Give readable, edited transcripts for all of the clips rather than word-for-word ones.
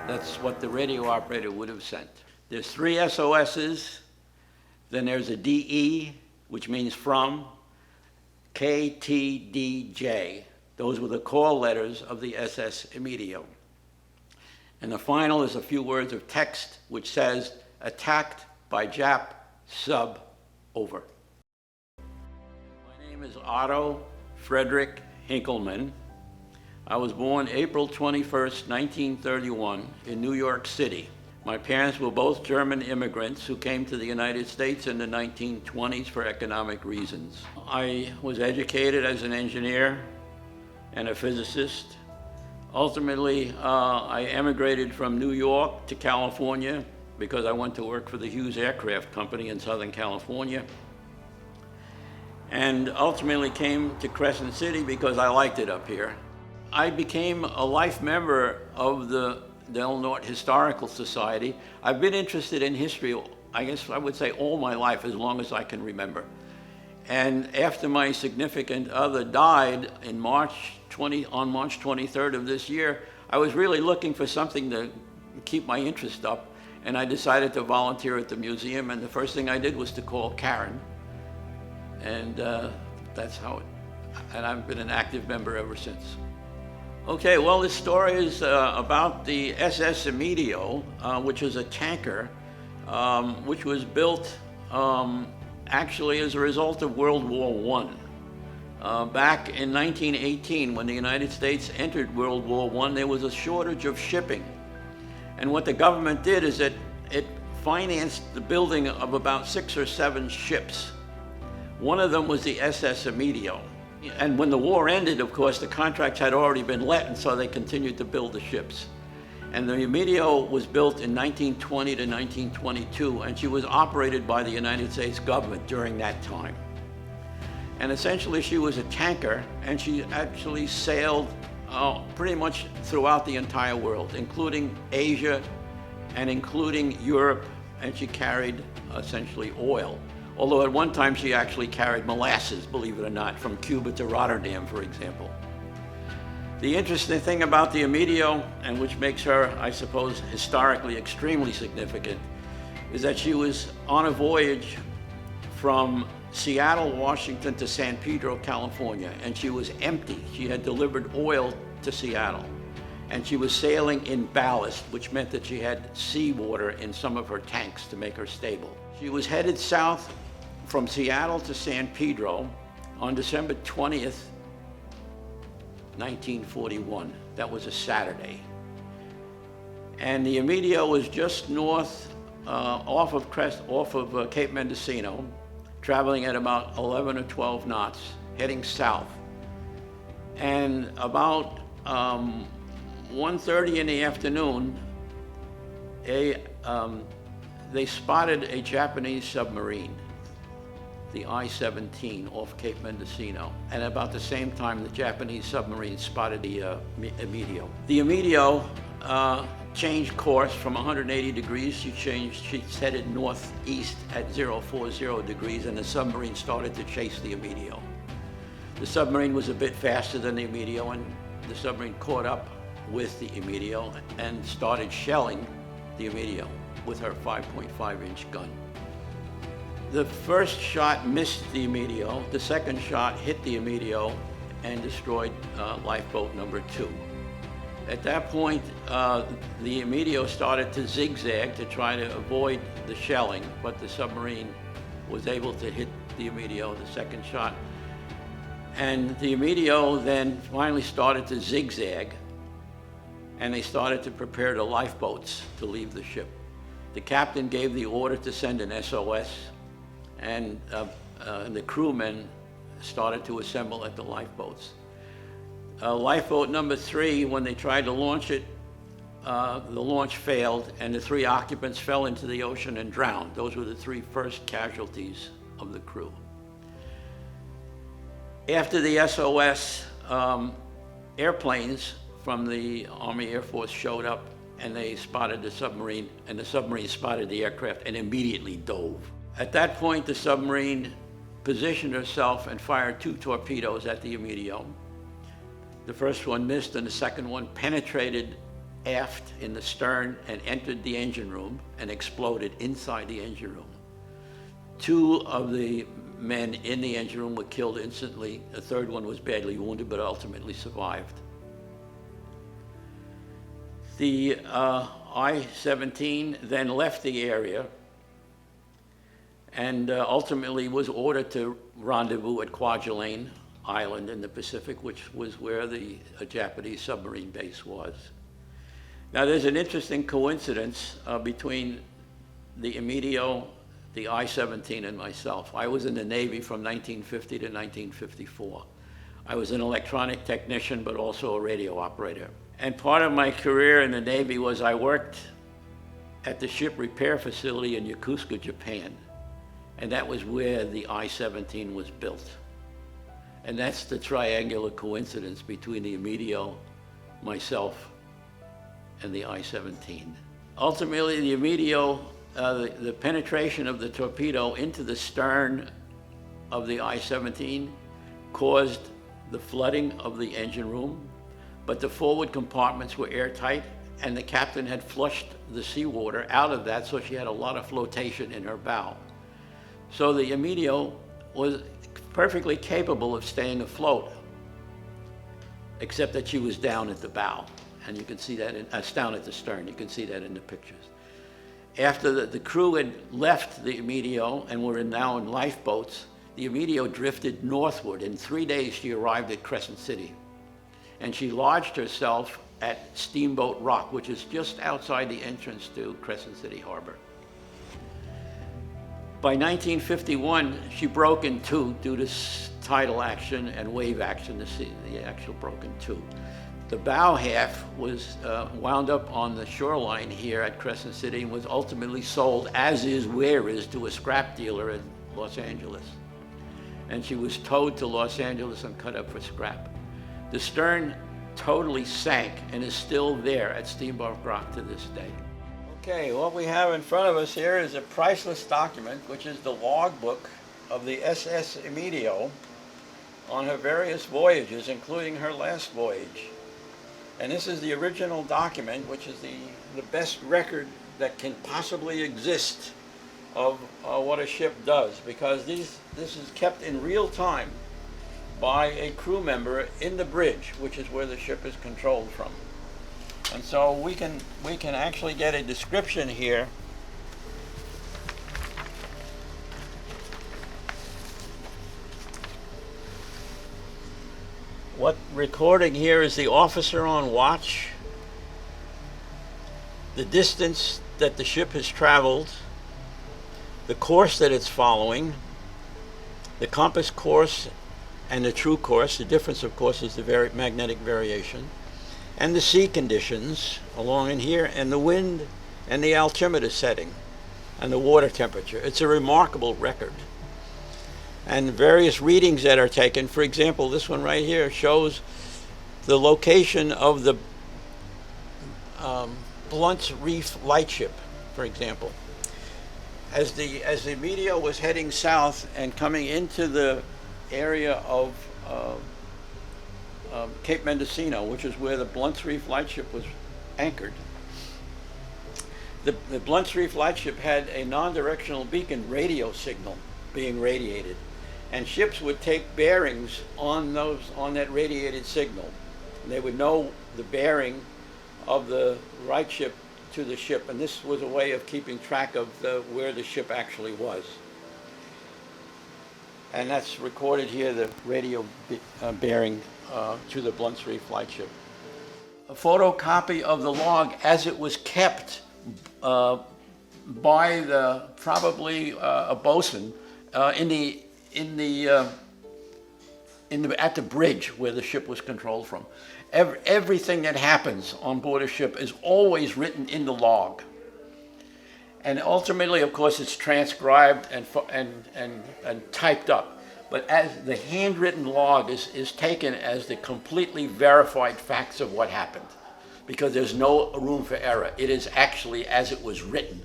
That's what the radio operator would have sent. There's 3 SOSs, then there's a DE, which means from, KTDJ. Those were the call letters of the S.S. Emidio. And the final is a few words of text which says, attacked by Jap sub, over. My name is Otto Frederick Hinkleman. I was born April 21st, 1931 in New York City. My parents were both German immigrants who came to the United States in the 1920s for economic reasons. I was educated as an engineer and a physicist. Ultimately, I emigrated from New York to California because I went to work for the Hughes Aircraft Company in Southern California. And ultimately came to Crescent City because I liked it up here. I became a life member of the Del Norte Historical Society. I've been interested in history, I guess I would say all my life, as long as I can remember. And after my significant other died on March 23rd of this year, I was really looking for something to keep my interest up, and I decided to volunteer at the museum, and the first thing I did was to call Karen, and that's how and I've been an active member ever since. Okay, well, this story is about the S.S. Emidio, which is a tanker, which was built actually as a result of World War I. Back in 1918, when the United States entered World War I, there was a shortage of shipping. And what the government did is that it financed the building of about 6 or 7 ships. One of them was the S.S. Emidio. And when the war ended, of course, the contracts had already been let, and so they continued to build the ships. And the Emidio was built in 1920 to 1922, and she was operated by the United States government during that time. And essentially, she was a tanker, and she actually sailed pretty much throughout the entire world, including Asia and including Europe, and she carried essentially oil. Although at one time she actually carried molasses, believe it or not, from Cuba to Rotterdam, for example. The interesting thing about the Emidio, and which makes her, I suppose, historically extremely significant, is that she was on a voyage from Seattle, Washington to San Pedro, California, and she was empty. She had delivered oil to Seattle, and she was sailing in ballast, which meant that she had seawater in some of her tanks to make her stable. She was headed south from Seattle to San Pedro on December 20th, 1941. That was a Saturday. And the Emidio was just north, off of Cape Mendocino, traveling at about 11 or 12 knots, heading south. And about 1:30 in the afternoon, they spotted a Japanese submarine, the I-17, off Cape Mendocino. And about the same time, the Japanese submarine spotted the Emidio. The Emidio changed course from 180 degrees. She's headed northeast at 040 degrees, and the submarine started to chase the Emidio. The submarine was a bit faster than the Emidio, and the submarine caught up with the Emidio and started shelling the Emidio with her 5.5-inch gun. The first shot missed the Emidio. The second shot hit the Emidio and destroyed lifeboat number 2. At that point, the Emidio started to zigzag to try to avoid the shelling, but the submarine was able to hit the Emidio, the second shot. And the Emidio then finally started to zigzag, and they started to prepare the lifeboats to leave the ship. The captain gave the order to send an SOS, and the crewmen started to assemble at the lifeboats. Lifeboat number 3, when they tried to launch it, the launch failed, and the 3 occupants fell into the ocean and drowned. Those were the 3 first casualties of the crew. After the SOS, airplanes from the Army Air Force showed up, and they spotted the submarine, and the submarine spotted the aircraft and immediately dove. At that point, the submarine positioned herself and fired 2 torpedoes at the Emidio. The first one missed, and the second one penetrated aft in the stern and entered the engine room and exploded inside the engine room. 2 of the men in the engine room were killed instantly. The third one was badly wounded, but ultimately survived. The I-17 then left the area and ultimately was ordered to rendezvous at Kwajalein Island in the Pacific, which was where the Japanese submarine base was. Now, there's an interesting coincidence between the Emidio, the I-17, and myself. I was in the Navy from 1950 to 1954. I was an electronic technician, but also a radio operator. And part of my career in the Navy was I worked at the ship repair facility in Yokosuka, Japan. And that was where the I-17 was built. And that's the triangular coincidence between the Emidio, myself, and the I-17. Ultimately, the Emidio, the penetration of the torpedo into the stern of the I-17 caused the flooding of the engine room, but the forward compartments were airtight, and the captain had flushed the seawater out of that, so she had a lot of flotation in her bow. So the Emidio was perfectly capable of staying afloat, except that she was down at the bow. And you can see that, down at the stern, you can see that in the pictures. After the crew had left the Emidio and were now in lifeboats, the Emidio drifted northward. In 3 days, she arrived at Crescent City. And she lodged herself at Steamboat Rock, which is just outside the entrance to Crescent City Harbor. By 1951, she broke in 2 due to tidal action and wave action. The actual broke in 2. The bow half was wound up on the shoreline here at Crescent City and was ultimately sold, as is where is, to a scrap dealer in Los Angeles. And she was towed to Los Angeles and cut up for scrap. The stern totally sank and is still there at Steamboat Rock to this day. Okay, what we have in front of us here is a priceless document, which is the logbook of the S.S. Emidio on her various voyages, including her last voyage. And this is the original document, which is the best record that can possibly exist of what a ship does, because this is kept in real time by a crew member in the bridge, which is where the ship is controlled from. And so we can actually get a description here . What recording here is the officer on watch, the distance that the ship has traveled, the course that it's following, the compass course and the true course. The difference, of course, is the magnetic variation, and the sea conditions along in here, and the wind and the altimeter setting and the water temperature. It's a remarkable record. And various readings that are taken. For example, this one right here shows the location of the Blunt's Reef lightship, for example. As the Emidio was heading south and coming into the area of Cape Mendocino, which is where the Blunt's Reef lightship was anchored, the Blunt's Reef lightship had a non-directional beacon radio signal being radiated. And ships would take bearings on that radiated signal. And they would know the bearing of the right ship to the ship, and this was a way of keeping track of where the ship actually was. And that's recorded here, the radio bearing to the Blunt's Reef lightship. A photocopy of the log as it was kept by probably a bosun at the bridge where the ship was controlled from. Everything that happens on board a ship is always written in the log. And ultimately, of course, it's transcribed and typed up. But as the handwritten log is taken as the completely verified facts of what happened, because there's no room for error. It is actually as it was written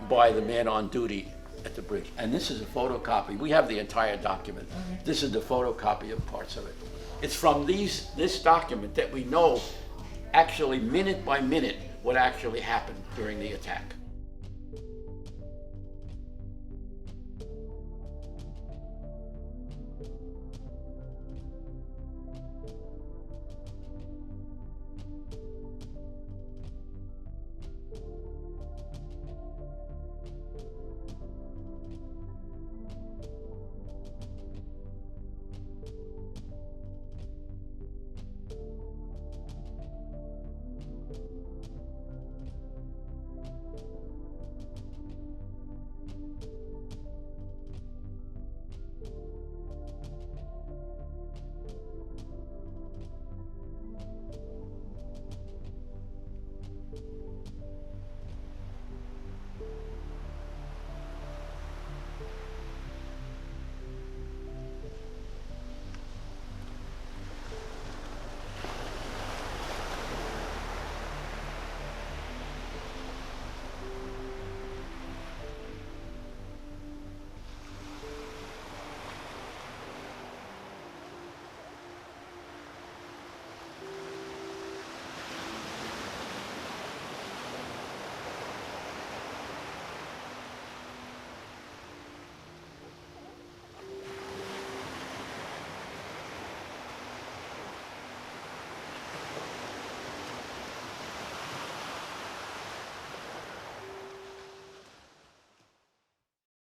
by the man on duty at the bridge. And this is a photocopy. We have the entire document. This is the photocopy of parts of it. It's from this document that we know actually minute by minute what actually happened during the attack.